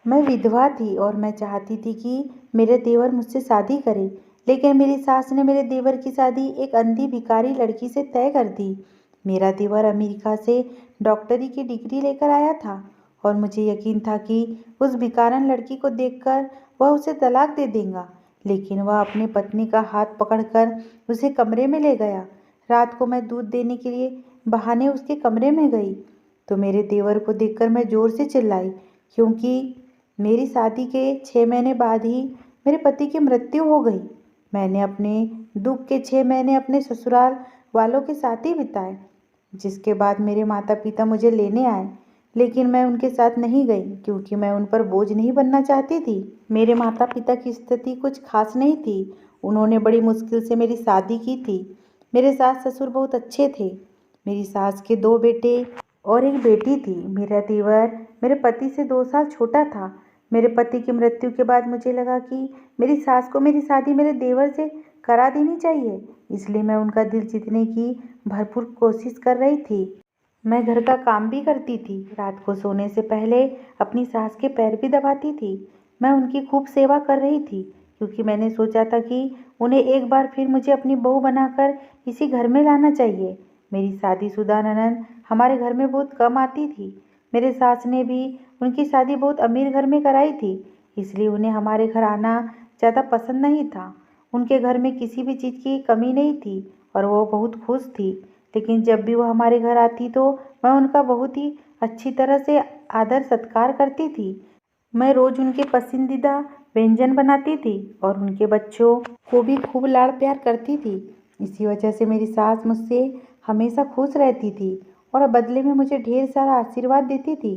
मैं विधवा थी और मैं चाहती थी कि मेरे देवर मुझसे शादी करे, लेकिन मेरी सास ने मेरे देवर की शादी एक अंधी भिखारी लड़की से तय कर दी। मेरा देवर अमेरिका से डॉक्टरी की डिग्री लेकर आया था और मुझे यकीन था कि उस भिखारन लड़की को देखकर वह उसे तलाक दे देगा, लेकिन वह अपनी पत्नी का हाथ पकड़कर उसे कमरे में ले गया। रात को मैं दूध देने के लिए बहाने उसके कमरे में गई तो मेरे देवर को देखकर मैं जोर से चिल्लाई, क्योंकि मेरी शादी के 6 महीने बाद ही मेरे पति की मृत्यु हो गई। मैंने अपने दुख के 6 महीने अपने ससुराल वालों के साथ ही बिताए, जिसके बाद मेरे माता पिता मुझे लेने आए, लेकिन मैं उनके साथ नहीं गई क्योंकि मैं उन पर बोझ नहीं बनना चाहती थी। मेरे माता पिता की स्थिति कुछ खास नहीं थी। उन्होंने बड़ी मुश्किल से मेरी शादी की थी। मेरे सास ससुर बहुत अच्छे थे। मेरी सास के 2 बेटे और एक बेटी थी। मेरा देवर मेरे पति से 2 साल छोटा था। मेरे पति की मृत्यु के बाद मुझे लगा कि मेरी सास को मेरी शादी मेरे देवर से करा देनी चाहिए, इसलिए मैं उनका दिल जीतने की भरपूर कोशिश कर रही थी। मैं घर का काम भी करती थी। रात को सोने से पहले अपनी सास के पैर भी दबाती थी। मैं उनकी खूब सेवा कर रही थी क्योंकि मैंने सोचा था कि उन्हें एक बार फिर मुझे अपनी बहू बनाकर इसी घर में लाना चाहिए। मेरी शादीशुदा ननद हमारे घर में बहुत कम आती थी। मेरे सास ने भी उनकी शादी बहुत अमीर घर में कराई थी, इसलिए उन्हें हमारे घर आना ज़्यादा पसंद नहीं था। उनके घर में किसी भी चीज़ की कमी नहीं थी और वो बहुत खुश थी। लेकिन जब भी वो हमारे घर आती तो मैं उनका बहुत ही अच्छी तरह से आदर सत्कार करती थी। मैं रोज़ उनके पसंदीदा व्यंजन बनाती थी और उनके बच्चों को भी खूब लाड़ प्यार करती थी। इसी वजह से मेरी सास मुझसे हमेशा खुश रहती थी और बदले में मुझे ढेर सारा आशीर्वाद देती थी।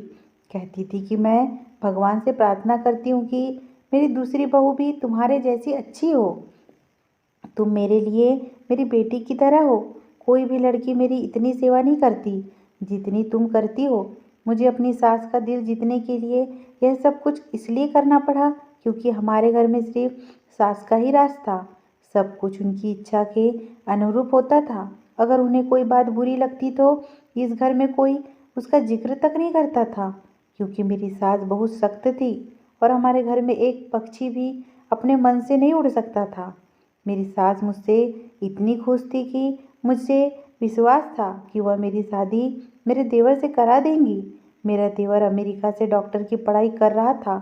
कहती थी कि मैं भगवान से प्रार्थना करती हूँ कि मेरी दूसरी बहू भी तुम्हारे जैसी अच्छी हो। तुम मेरे लिए मेरी बेटी की तरह हो। कोई भी लड़की मेरी इतनी सेवा नहीं करती जितनी तुम करती हो। मुझे अपनी सास का दिल जीतने के लिए यह सब कुछ इसलिए करना पड़ा क्योंकि हमारे घर में सिर्फ सास का ही राज था। सब कुछ उनकी इच्छा के अनुरूप होता था। अगर उन्हें कोई बात बुरी लगती तो इस घर में कोई उसका जिक्र तक नहीं करता था, क्योंकि मेरी सास बहुत सख्त थी और हमारे घर में एक पक्षी भी अपने मन से नहीं उड़ सकता था। मेरी सास मुझसे इतनी खुश थी कि मुझे विश्वास था कि वह मेरी शादी मेरे देवर से करा देंगी। मेरा देवर अमेरिका से डॉक्टर की पढ़ाई कर रहा था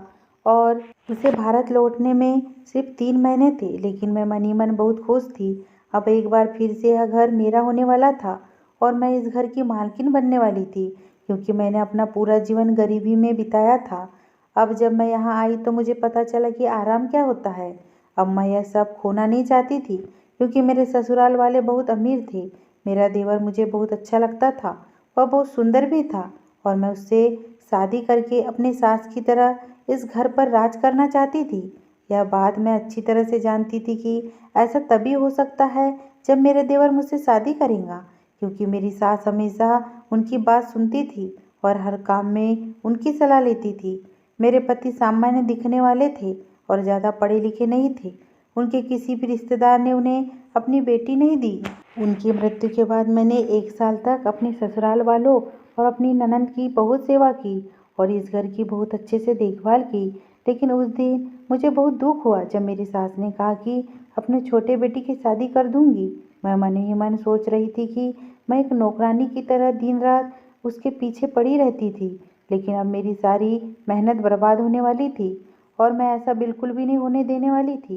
और उसे भारत लौटने में सिर्फ 3 महीने थे, लेकिन मैं मनी मन बहुत खुश थी। अब एक बार फिर से यह घर मेरा होने वाला था और मैं इस घर की मालकिन बनने वाली थी, क्योंकि मैंने अपना पूरा जीवन गरीबी में बिताया था। अब जब मैं यहाँ आई तो मुझे पता चला कि आराम क्या होता है। अब मैं यह सब खोना नहीं चाहती थी क्योंकि मेरे ससुराल वाले बहुत अमीर थे। मेरा देवर मुझे बहुत अच्छा लगता था, वह बहुत सुंदर भी था और मैं उससे शादी करके अपनी सास की तरह इस घर पर राज करना चाहती थी। यह बात मैं अच्छी तरह से जानती थी कि ऐसा तभी हो सकता है जब मेरे देवर मुझसे शादी करेगा, क्योंकि मेरी सास हमेशा उनकी बात सुनती थी और हर काम में उनकी सलाह लेती थी। मेरे पति सामान्य दिखने वाले थे और ज़्यादा पढ़े लिखे नहीं थे। उनके किसी भी रिश्तेदार ने उन्हें अपनी बेटी नहीं दी। उनकी मृत्यु के बाद मैंने 1 साल तक अपने ससुराल वालों और अपनी ननद की बहुत सेवा की और इस घर की बहुत अच्छे से देखभाल की। लेकिन उस दिन मुझे बहुत दुख हुआ जब मेरी सास ने कहा कि अपने छोटे बेटी की शादी कर दूंगी। मैं मन ही मन सोच रही थी कि मैं एक नौकरानी की तरह दिन रात उसके पीछे पड़ी रहती थी, लेकिन अब मेरी सारी मेहनत बर्बाद होने वाली थी और मैं ऐसा बिल्कुल भी नहीं होने देने वाली थी।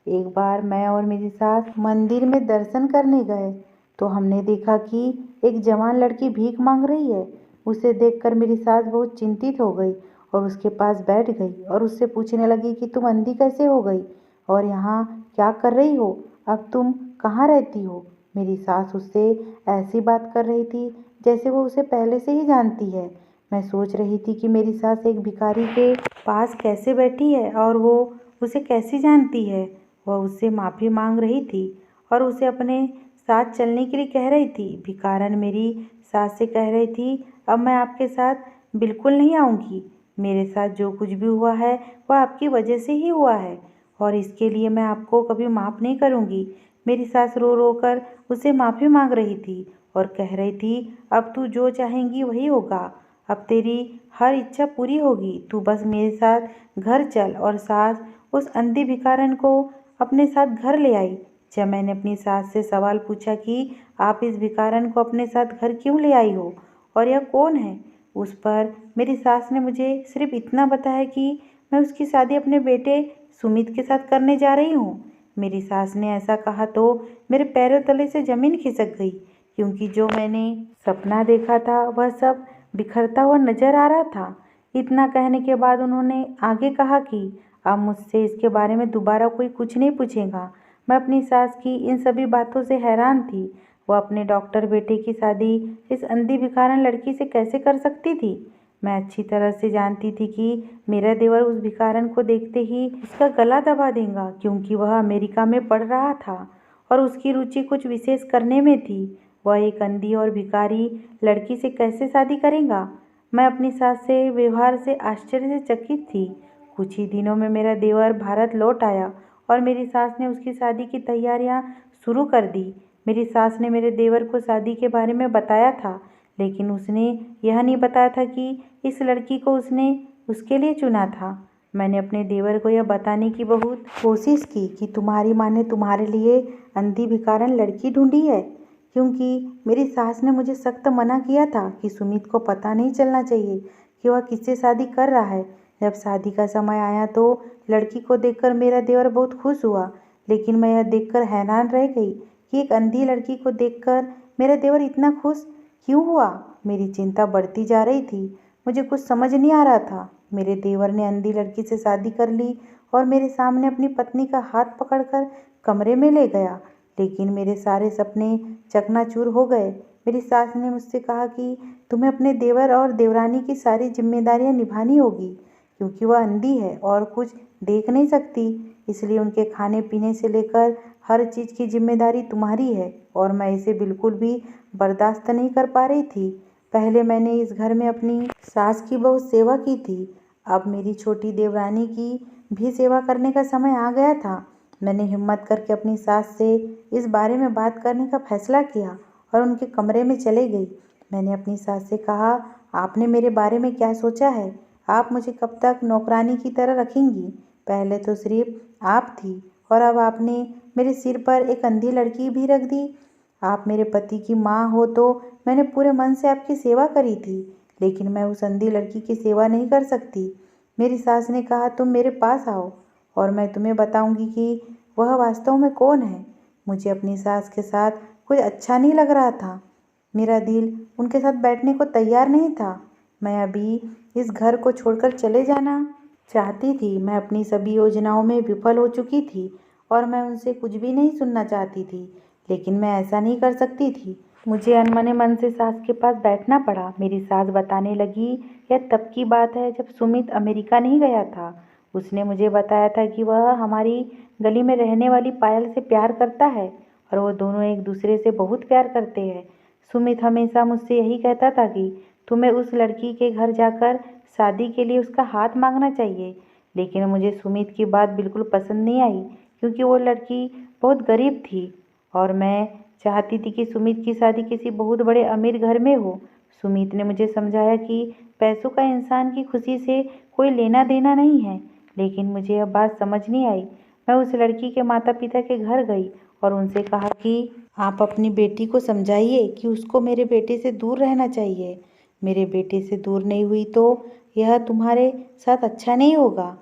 एक बार मैं और मेरी सास मंदिर में दर्शन करने गए तो हमने देखा कि एक जवान लड़की भीख मांग रही है। उसे देखकर मेरी सास बहुत चिंतित हो गई और उसके पास बैठ गई और उससे पूछने लगी कि तुम अंधी कैसे हो गई और यहाँ क्या कर रही हो, अब तुम कहाँ रहती हो। मेरी सास उससे ऐसी बात कर रही थी जैसे वो उसे पहले से ही जानती है। मैं सोच रही थी कि मेरी सास एक भिखारी के पास कैसे बैठी है और वो उसे कैसी जानती है। वह उससे माफ़ी मांग रही थी और उसे अपने साथ चलने के लिए कह रही थी। भिखारन मेरी सास से कह रही थी, अब मैं आपके साथ बिल्कुल नहीं आऊँगी। मेरे साथ जो कुछ भी हुआ है वह आपकी वजह से ही हुआ है और इसके लिए मैं आपको कभी माफ़ नहीं करूँगी। मेरी सास रो रो कर उसे माफ़ी मांग रही थी और कह रही थी, अब तू जो चाहेंगी वही होगा। अब तेरी हर इच्छा पूरी होगी। तू बस मेरे साथ घर चल। और सास उस अंधी भिखारन को अपने साथ घर ले आई। जब मैंने अपनी सास से सवाल पूछा कि आप इस भिखारन को अपने साथ घर क्यों ले आई हो और यह कौन है, उस पर मेरी सास ने मुझे सिर्फ इतना बताया कि मैं उसकी शादी अपने बेटे सुमित के साथ करने जा रही हूँ। मेरी सास ने ऐसा कहा तो मेरे पैरों तले से ज़मीन खिसक गई, क्योंकि जो मैंने सपना देखा था वह सब बिखरता हुआ नजर आ रहा था। इतना कहने के बाद उन्होंने आगे कहा कि अब मुझसे इसके बारे में दोबारा कोई कुछ नहीं पूछेगा। मैं अपनी सास की इन सभी बातों से हैरान थी। वह अपने डॉक्टर बेटे की शादी इस अंधी भिखारन लड़की से कैसे कर सकती थी। मैं अच्छी तरह से जानती थी कि मेरा देवर उस भिखारन को देखते ही उसका गला दबा देगा, क्योंकि वह अमेरिका में पढ़ रहा था और उसकी रुचि कुछ विशेष करने में थी। वह एक अंधी और भिखारी लड़की से कैसे शादी करेगा। मैं अपनी सास से व्यवहार से आश्चर्य से चकित थी। कुछ ही दिनों में मेरा देवर भारत लौट आया और मेरी सास ने उसकी शादी की तैयारियां शुरू कर दी। मेरी सास ने मेरे देवर को शादी के बारे में बताया था, लेकिन उसने यह नहीं बताया था कि इस लड़की को उसने उसके लिए चुना था। मैंने अपने देवर को यह बताने की बहुत कोशिश की कि तुम्हारी माँ ने तुम्हारे लिए अंधी भिखारन लड़की ढूंढी है, क्योंकि मेरी सास ने मुझे सख्त मना किया था कि सुमित को पता नहीं चलना चाहिए कि वह किससे शादी कर रहा है। जब शादी का समय आया तो लड़की को देखकर मेरा देवर बहुत खुश हुआ, लेकिन मैं यह देखकर हैरान रह गई कि एक अंधी लड़की को देखकर मेरा देवर इतना खुश क्यों हुआ। मेरी चिंता बढ़ती जा रही थी। मुझे कुछ समझ नहीं आ रहा था। मेरे देवर ने अंधी लड़की से शादी कर ली और मेरे सामने अपनी पत्नी का हाथ पकड़कर कमरे में ले गया, लेकिन मेरे सारे सपने चकनाचूर हो गए। मेरी सास ने मुझसे कहा कि तुम्हें अपने देवर और देवरानी की सारी जिम्मेदारियां निभानी होगी, क्योंकि वह अंधी है और कुछ देख नहीं सकती, इसलिए उनके खाने पीने से लेकर हर चीज़ की जिम्मेदारी तुम्हारी है। और मैं इसे बिल्कुल भी बर्दाश्त नहीं कर पा रही थी। पहले मैंने इस घर में अपनी सास की बहुत सेवा की थी, अब मेरी छोटी देवरानी की भी सेवा करने का समय आ गया था। मैंने हिम्मत करके अपनी सास से इस बारे में बात करने का फैसला किया और उनके कमरे में चले गई। मैंने अपनी सास से कहा, आपने मेरे बारे में क्या सोचा है? आप मुझे कब तक नौकरानी की तरह रखेंगी? पहले तो सिर्फ आप थी और अब आपने मेरे सिर पर एक अंधी लड़की भी रख दी। आप मेरे पति की माँ हो तो मैंने पूरे मन से आपकी सेवा करी थी, लेकिन मैं उस अंधी लड़की की सेवा नहीं कर सकती। मेरी सास ने कहा, तुम मेरे पास आओ और मैं तुम्हें बताऊंगी कि वह वास्तव में कौन है। मुझे अपनी सास के साथ कुछ अच्छा नहीं लग रहा था। मेरा दिल उनके साथ बैठने को तैयार नहीं था। मैं अभी इस घर को छोड़कर चले जाना चाहती थी। मैं अपनी सभी योजनाओं में विफल हो चुकी थी और मैं उनसे कुछ भी नहीं सुनना चाहती थी, लेकिन मैं ऐसा नहीं कर सकती थी। मुझे अनमने मन से सास के पास बैठना पड़ा। मेरी सास बताने लगी, यह तब की बात है जब सुमित अमेरिका नहीं गया था। उसने मुझे बताया था कि वह हमारी गली में रहने वाली पायल से प्यार करता है और वो दोनों एक दूसरे से बहुत प्यार करते हैं। सुमित हमेशा मुझसे यही कहता था कि तुम्हें उस लड़की के घर जाकर शादी के लिए उसका हाथ मांगना चाहिए, लेकिन मुझे सुमित की बात बिल्कुल पसंद नहीं आई, क्योंकि वो लड़की बहुत गरीब थी और मैं चाहती थी कि सुमित की शादी किसी बहुत बड़े अमीर घर में हो। सुमित ने मुझे समझाया कि पैसों का इंसान की खुशी से कोई लेना देना नहीं है, लेकिन मुझे यह बात समझ नहीं आई। मैं उस लड़की के माता पिता के घर गई और उनसे कहा कि आप अपनी बेटी को समझाइए कि उसको मेरे बेटे से दूर रहना चाहिए। मेरे बेटे से दूर नहीं हुई तो यह तुम्हारे साथ अच्छा नहीं होगा।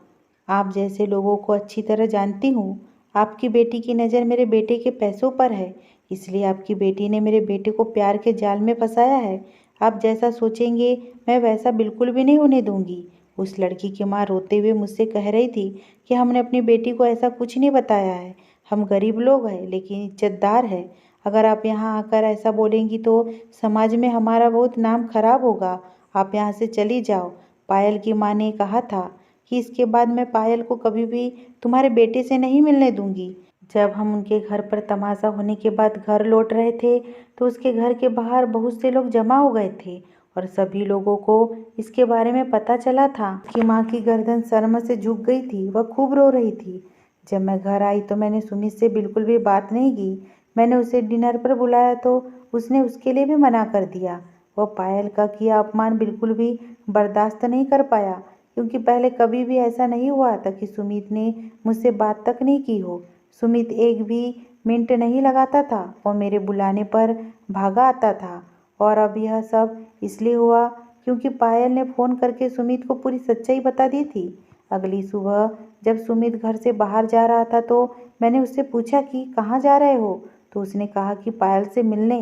आप जैसे लोगों को अच्छी तरह जानती हूँ। आपकी बेटी की नज़र मेरे बेटे के पैसों पर है, इसलिए आपकी बेटी ने मेरे बेटे को प्यार के जाल में फंसाया है। आप जैसा सोचेंगे मैं वैसा बिल्कुल भी नहीं होने दूंगी। उस लड़की की माँ रोते हुए मुझसे कह रही थी कि हमने अपनी बेटी को ऐसा कुछ नहीं बताया है। हम गरीब लोग हैं लेकिन इज्जतदार है। अगर आप यहाँ आकर ऐसा बोलेंगी तो समाज में हमारा बहुत नाम खराब होगा। आप यहाँ से चली जाओ। पायल की माँ ने कहा था कि इसके बाद मैं पायल को कभी भी तुम्हारे बेटे से नहीं मिलने दूंगी। जब हम उनके घर पर तमाशा होने के बाद घर लौट रहे थे तो उसके घर के बाहर बहुत से लोग जमा हो गए थे और सभी लोगों को इसके बारे में पता चला था कि माँ की गर्दन शर्म से झुक गई थी। वह खूब रो रही थी। जब मैं घर आई तो मैंने सुमित से बिल्कुल भी बात नहीं की। मैंने उसे डिनर पर बुलाया तो उसने उसके लिए भी मना कर दिया। वह पायल का किया अपमान बिल्कुल भी बर्दाश्त नहीं कर पाया, क्योंकि पहले कभी भी ऐसा नहीं हुआ था कि सुमित ने मुझसे बात तक नहीं की हो। सुमित एक भी मिनट नहीं लगाता था और मेरे बुलाने पर भागा आता था। और अब यह सब इसलिए हुआ क्योंकि पायल ने फ़ोन करके सुमित को पूरी सच्चाई बता दी थी। अगली सुबह जब सुमित घर से बाहर जा रहा था तो मैंने उससे पूछा कि कहाँ जा रहे हो, तो उसने कहा कि पायल से मिलने।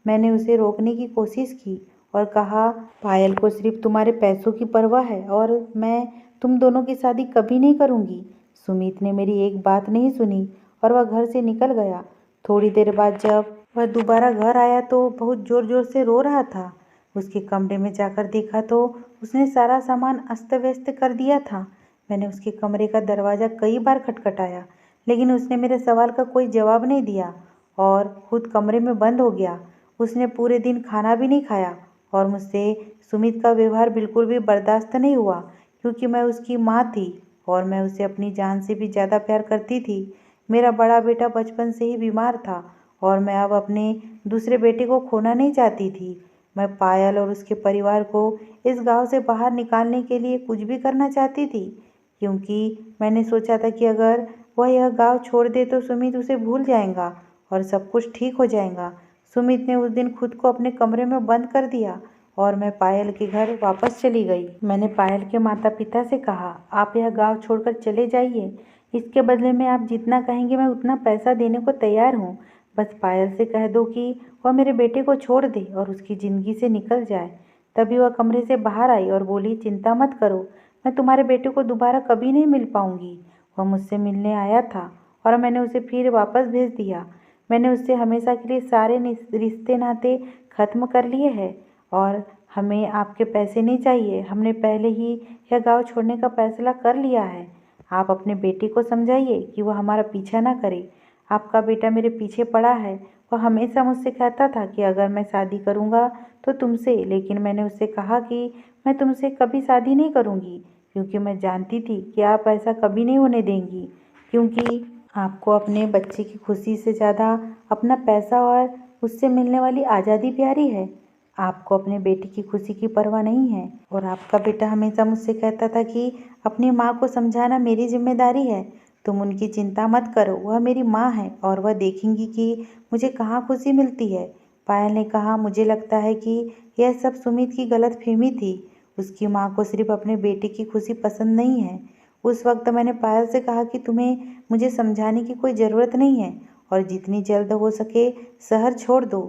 मैंने उसे रोकने की कोशिश की और कहा, पायल को सिर्फ तुम्हारे पैसों की परवाह है और मैं तुम दोनों की शादी कभी नहीं करूँगी। सुमित ने मेरी एक बात नहीं सुनी और वह घर से निकल गया। थोड़ी देर बाद जब वह दोबारा घर आया तो बहुत ज़ोर ज़ोर से रो रहा था। उसके कमरे में जाकर देखा तो उसने सारा सामान अस्त व्यस्त कर दिया था। मैंने उसके कमरे का दरवाज़ा कई बार खटखटाया, लेकिन उसने मेरे सवाल का कोई जवाब नहीं दिया और खुद कमरे में बंद हो गया। उसने पूरे दिन खाना भी नहीं खाया और मुझसे सुमित का व्यवहार बिल्कुल भी बर्दाश्त नहीं हुआ, क्योंकि मैं उसकी माँ थी और मैं उसे अपनी जान से भी ज़्यादा प्यार करती थी। मेरा बड़ा बेटा बचपन से ही बीमार था और मैं अब अपने दूसरे बेटे को खोना नहीं चाहती थी। मैं पायल और उसके परिवार को इस गांव से बाहर निकालने के लिए कुछ भी करना चाहती थी, क्योंकि मैंने सोचा था कि अगर वह यह गांव छोड़ दे तो सुमित उसे भूल जाएगा और सब कुछ ठीक हो जाएगा। सुमित ने उस दिन खुद को अपने कमरे में बंद कर दिया और मैं पायल के घर वापस चली गई। मैंने पायल के माता पिता से कहा, आप यह गांव छोड़कर चले जाइए। इसके बदले में आप जितना कहेंगे मैं उतना पैसा देने को तैयार हूँ। बस पायल से कह दो कि वह मेरे बेटे को छोड़ दे और उसकी ज़िंदगी से निकल जाए। तभी वह कमरे से बाहर आई और बोली, चिंता मत करो, मैं तुम्हारे बेटे को दोबारा कभी नहीं मिल पाऊंगी। वह मुझसे मिलने आया था और मैंने उसे फिर वापस भेज दिया। मैंने उससे हमेशा के लिए सारे रिश्ते नाते ख़त्म कर लिए हैं और हमें आपके पैसे नहीं चाहिए। हमने पहले ही यह गाँव छोड़ने का फैसला कर लिया है। आप अपने बेटे को समझाइए कि वह हमारा पीछा ना करे। आपका बेटा मेरे पीछे पड़ा है। वह हमेशा मुझसे कहता था कि अगर मैं शादी करूँगा तो तुमसे, लेकिन मैंने उससे कहा कि मैं तुमसे कभी शादी नहीं करूँगी, क्योंकि मैं जानती थी कि आप ऐसा कभी नहीं होने देंगी, क्योंकि आपको अपने बच्चे की खुशी से ज़्यादा अपना पैसा और उससे मिलने वाली आज़ादी प्यारी है। आपको अपने बेटे की खुशी की परवाह नहीं है। और आपका बेटा हमेशा मुझसे कहता था कि अपनी माँ को समझाना मेरी जिम्मेदारी है। तुम उनकी चिंता मत करो, वह मेरी माँ है और वह देखेंगी कि मुझे कहाँ खुशी मिलती है। पायल ने कहा, मुझे लगता है कि यह सब सुमित की गलतफहमी थी। उसकी माँ को सिर्फ अपने बेटे की खुशी पसंद नहीं है। उस वक्त मैंने पायल से कहा कि तुम्हें मुझे समझाने की कोई ज़रूरत नहीं है और जितनी जल्द हो सके शहर छोड़ दो।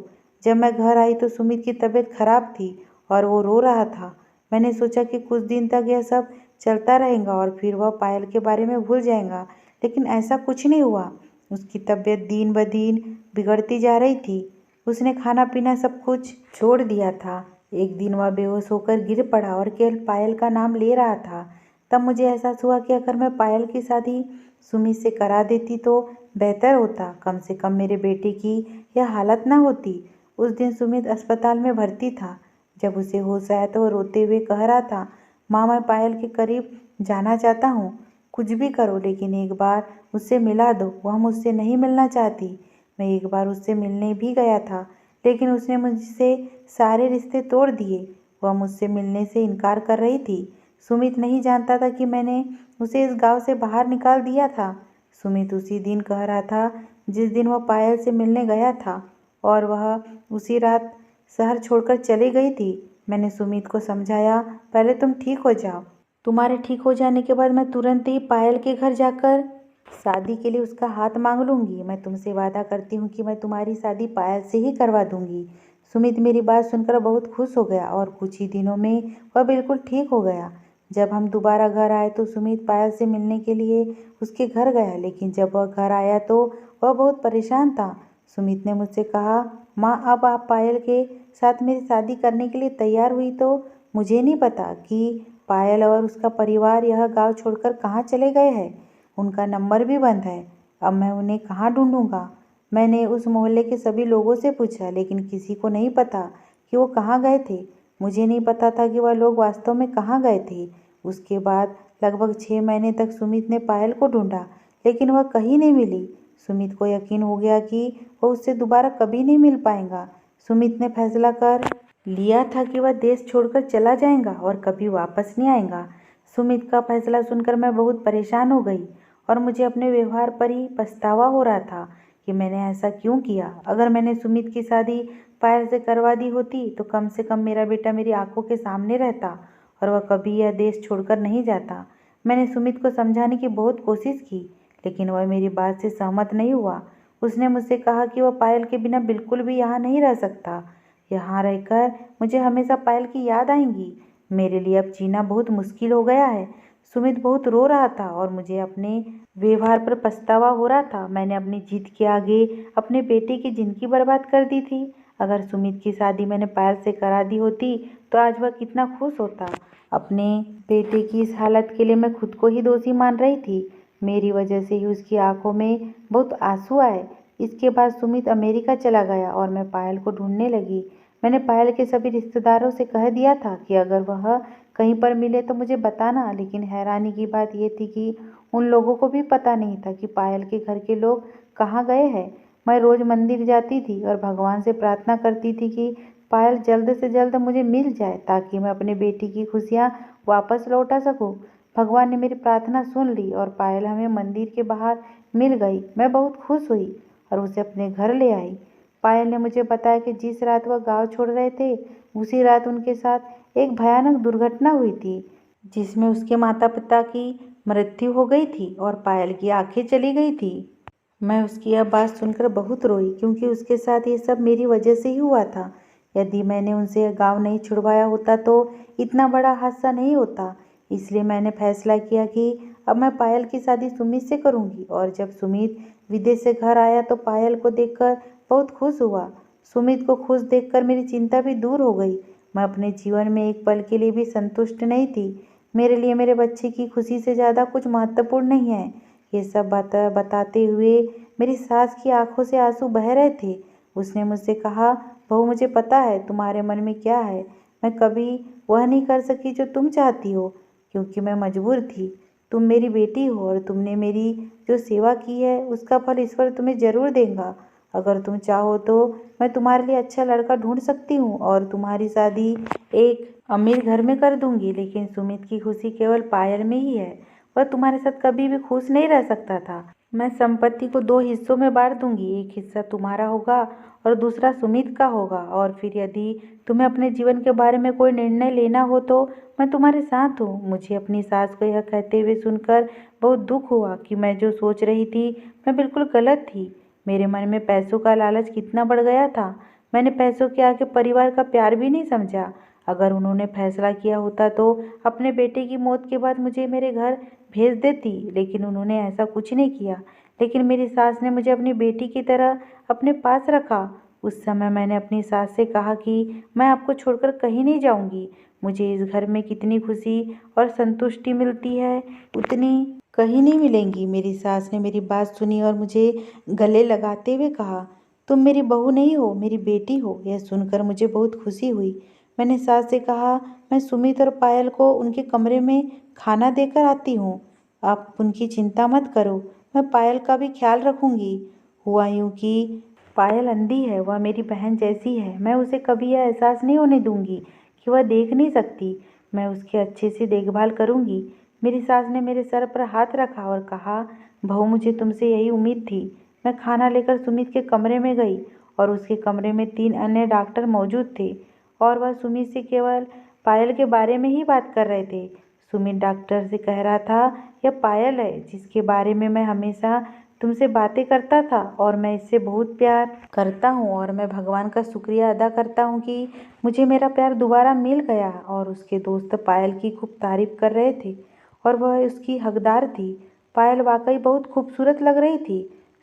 जब मैं घर आई तो सुमित की तबीयत खराब थी और वो रो रहा था। मैंने सोचा कि कुछ दिन तक यह सब चलता रहेगा और फिर वह पायल के बारे में भूल जाएगा, लेकिन ऐसा कुछ नहीं हुआ। उसकी तबीयत दिन ब दिन बिगड़ती जा रही थी। उसने खाना पीना सब कुछ छोड़ दिया था। एक दिन वह बेहोश होकर गिर पड़ा और केवल पायल का नाम ले रहा था। तब मुझे एहसास हुआ कि अगर मैं पायल की शादी सुमित से करा देती तो बेहतर होता। कम से कम मेरे बेटे की यह हालत ना होती। उस दिन सुमित अस्पताल में भर्ती था। जब उसे होश आया तो वह रोते हुए कह रहा था, माँ मैं पायल के करीब जाना चाहता हूँ। कुछ भी करो लेकिन एक बार उससे मिला दो। वह मुझसे नहीं मिलना चाहती। मैं एक बार उससे मिलने भी गया था, लेकिन उसने मुझसे सारे रिश्ते तोड़ दिए। वह मुझसे मिलने से इनकार कर रही थी। सुमित नहीं जानता था कि मैंने उसे इस गांव से बाहर निकाल दिया था। सुमित उसी दिन कह रहा था जिस दिन वह पायल से मिलने गया था, और वह उसी रात शहर छोड़कर चली गई थी। मैंने सुमित को समझाया, पहले तुम ठीक हो जाओ। तुम्हारे ठीक हो जाने के बाद मैं तुरंत ही पायल के घर जाकर शादी के लिए उसका हाथ मांग लूँगी। मैं तुमसे वादा करती हूँ कि मैं तुम्हारी शादी पायल से ही करवा दूँगी। सुमित मेरी बात सुनकर बहुत खुश हो गया और कुछ ही दिनों में वह बिल्कुल ठीक हो गया। जब हम दोबारा घर आए तो सुमित पायल से मिलने के लिए उसके घर गया, लेकिन जब वह घर आया तो वह बहुत परेशान था। सुमित ने मुझसे कहा, माँ अब आप पायल के साथ मेरी शादी करने के लिए तैयार हुई तो मुझे नहीं पता कि पायल और उसका परिवार यह गांव छोड़कर कहाँ चले गए हैं। उनका नंबर भी बंद है। अब मैं उन्हें कहाँ ढूंढूंगा। मैंने उस मोहल्ले के सभी लोगों से पूछा, लेकिन किसी को नहीं पता कि वो कहाँ गए थे। मुझे नहीं पता था कि वह लोग वास्तव में कहाँ गए थे। उसके बाद लगभग 6 महीने तक सुमित ने पायल को ढूंढा, लेकिन वह कहीं नहीं मिली। सुमित को यकीन हो गया कि वह उससे दोबारा कभी नहीं मिल पाएगा। सुमित ने फैसला कर लिया था कि वह देश छोड़कर चला जाएगा और कभी वापस नहीं आएगा। सुमित का फैसला सुनकर मैं बहुत परेशान हो गई और मुझे अपने व्यवहार पर ही पछतावा हो रहा था कि मैंने ऐसा क्यों किया। अगर मैंने सुमित की शादी पायल से करवा दी होती तो कम से कम मेरा बेटा मेरी आंखों के सामने रहता और वह कभी यह देश छोड़कर नहीं जाता। मैंने सुमित को समझाने की बहुत कोशिश की, लेकिन वह मेरी बात से सहमत नहीं हुआ। उसने मुझसे कहा कि वह पायल के बिना बिल्कुल भी यहाँ नहीं रह सकता। यहाँ रहकर मुझे हमेशा पायल की याद आएंगी। मेरे लिए अब जीना बहुत मुश्किल हो गया है। सुमित बहुत रो रहा था और मुझे अपने व्यवहार पर पछतावा हो रहा था। मैंने अपनी जिद के आगे अपने बेटे की जिंदगी बर्बाद कर दी थी। अगर सुमित की शादी मैंने पायल से करा दी होती तो आज वह कितना खुश होता। अपने बेटे की इस हालत के लिए मैं खुद को ही दोषी मान रही थी। मेरी वजह से ही उसकी आंखों में बहुत आंसू आए। इसके बाद सुमित अमेरिका चला गया और मैं पायल को ढूंढने लगी। मैंने पायल के सभी रिश्तेदारों से कह दिया था कि अगर वह कहीं पर मिले तो मुझे बताना, लेकिन हैरानी की बात यह थी कि उन लोगों को भी पता नहीं था कि पायल के घर के लोग कहाँ गए हैं। मैं रोज मंदिर जाती थी और भगवान से प्रार्थना करती थी कि पायल जल्द से जल्द मुझे मिल जाए ताकि मैं अपने बेटी की खुशियाँ वापस लौटा सकूं। भगवान ने मेरी प्रार्थना सुन ली और पायल हमें मंदिर के बाहर मिल गई। मैं बहुत खुश हुई और उसे अपने घर ले आई। पायल ने मुझे बताया कि जिस रात वह गांव छोड़ रहे थे उसी रात उनके साथ एक भयानक दुर्घटना हुई थी, जिसमें उसके माता पिता की मृत्यु हो गई थी और पायल की आंखें चली गई थी। मैं उसकी यह बात सुनकर बहुत रोई, क्योंकि उसके साथ ये सब मेरी वजह से ही हुआ था। यदि मैंने उनसे गांव नहीं छुड़वाया होता तो इतना बड़ा हादसा नहीं होता। इसलिए मैंने फैसला किया कि अब मैं पायल की शादी सुमित से करूंगी। और जब सुमित विदेश से घर आया तो पायल को देखकर बहुत खुश हुआ। सुमित को खुश देखकर मेरी चिंता भी दूर हो गई। मैं अपने जीवन में एक पल के लिए भी संतुष्ट नहीं थी। मेरे लिए मेरे बच्चे की खुशी से ज़्यादा कुछ महत्वपूर्ण नहीं है। ये सब बताते हुए मेरी सास की आंखों से आंसू बह रहे थे। उसने मुझसे कहा, बहू मुझे पता है तुम्हारे मन में क्या है। मैं कभी वह नहीं कर सकी जो तुम चाहती हो, क्योंकि मैं मजबूर थी। तुम मेरी बेटी हो और तुमने मेरी जो सेवा की है उसका फल ईश्वर तुम्हें जरूर देगा। अगर तुम चाहो तो मैं तुम्हारे लिए अच्छा लड़का ढूंढ सकती हूँ और तुम्हारी शादी एक अमीर घर में कर दूंगी। लेकिन सुमित की खुशी केवल पायल में ही है। वह तुम्हारे साथ कभी भी खुश नहीं रह सकता था। मैं संपत्ति को 2 हिस्सों में बांट दूंगी, एक हिस्सा तुम्हारा होगा और दूसरा सुमित का होगा। और फिर यदि तुम्हें अपने जीवन के बारे में कोई निर्णय लेना हो तो मैं तुम्हारे साथ हूँ। मुझे अपनी सास को यह कहते हुए सुनकर बहुत दुख हुआ कि मैं जो सोच रही थी मैं बिल्कुल गलत थी। मेरे मन में पैसों का लालच कितना बढ़ गया था। मैंने पैसों के आगे परिवार का प्यार भी नहीं समझा। अगर उन्होंने फैसला किया होता तो अपने बेटे की मौत के बाद मुझे मेरे घर भेज देती, लेकिन उन्होंने ऐसा कुछ नहीं किया। लेकिन मेरी सास ने मुझे अपनी बेटी की तरह अपने पास रखा। उस समय मैंने अपनी सास से कहा कि मैं आपको छोड़कर कहीं नहीं जाऊंगी। मुझे इस घर में कितनी खुशी और संतुष्टि मिलती है उतनी कहीं नहीं मिलेंगी। मेरी सास ने मेरी बात सुनी और मुझे गले लगाते हुए कहा, तुम मेरी बहू नहीं हो, मेरी बेटी हो। यह सुनकर मुझे बहुत खुशी हुई। मैंने सास से कहा, मैं सुमित और पायल को उनके कमरे में खाना देकर आती हूँ। आप उनकी चिंता मत करो, मैं पायल का भी ख्याल रखूंगी। हुआ यूं कि पायल अंधी है, वह मेरी बहन जैसी है। मैं उसे कभी यह एहसास नहीं होने दूंगी कि वह देख नहीं सकती। मैं उसकी अच्छे से देखभाल करूंगी। मेरी सास ने मेरे सर पर हाथ रखा और कहा, बहू मुझे तुमसे यही उम्मीद थी। मैं खाना लेकर सुमित के कमरे में गई और उसके कमरे में 3 अन्य डॉक्टर मौजूद थे और वह सुमित से केवल पायल के बारे में ही बात कर रहे थे। सुमित डॉक्टर से कह रहा था, यह पायल है जिसके बारे में मैं हमेशा तुमसे बातें करता था और मैं इससे बहुत प्यार करता हूँ और मैं भगवान का शुक्रिया अदा करता हूँ कि मुझे मेरा प्यार दोबारा मिल गया। और उसके दोस्त पायल की खूब तारीफ कर रहे थे और वह उसकी हकदार थी। पायल वाकई बहुत खूबसूरत लग रही थी।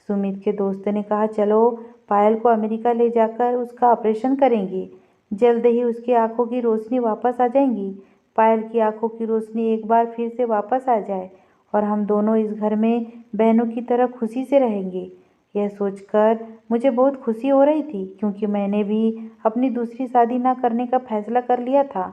सुमित के दोस्त ने कहा, चलो पायल को अमेरिका ले जाकर उसका ऑपरेशन करेंगे। जल्द ही उसकी आंखों की रोशनी वापस आ जाएगी। पायल की आंखों की रोशनी एक बार फिर से वापस आ जाए और हम दोनों इस घर में बहनों की तरह खुशी से रहेंगे। यह सोचकर मुझे बहुत खुशी हो रही थी, क्योंकि मैंने भी अपनी दूसरी शादी न करने का फैसला कर लिया था,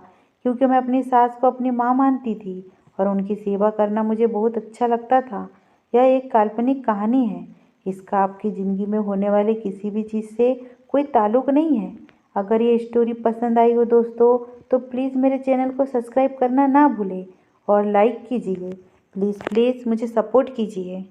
क्योंकि मैं अपनी सास को अपनी माँ मानती थी और उनकी सेवा करना मुझे बहुत अच्छा लगता था। यह एक काल्पनिक कहानी है। इसका आपकी ज़िंदगी में होने वाले किसी भी चीज़ से कोई ताल्लुक नहीं है। अगर ये स्टोरी पसंद आई हो दोस्तों तो प्लीज़ मेरे चैनल को सब्सक्राइब करना ना भूलें और लाइक कीजिए। प्लीज़ प्लीज़ मुझे सपोर्ट कीजिए।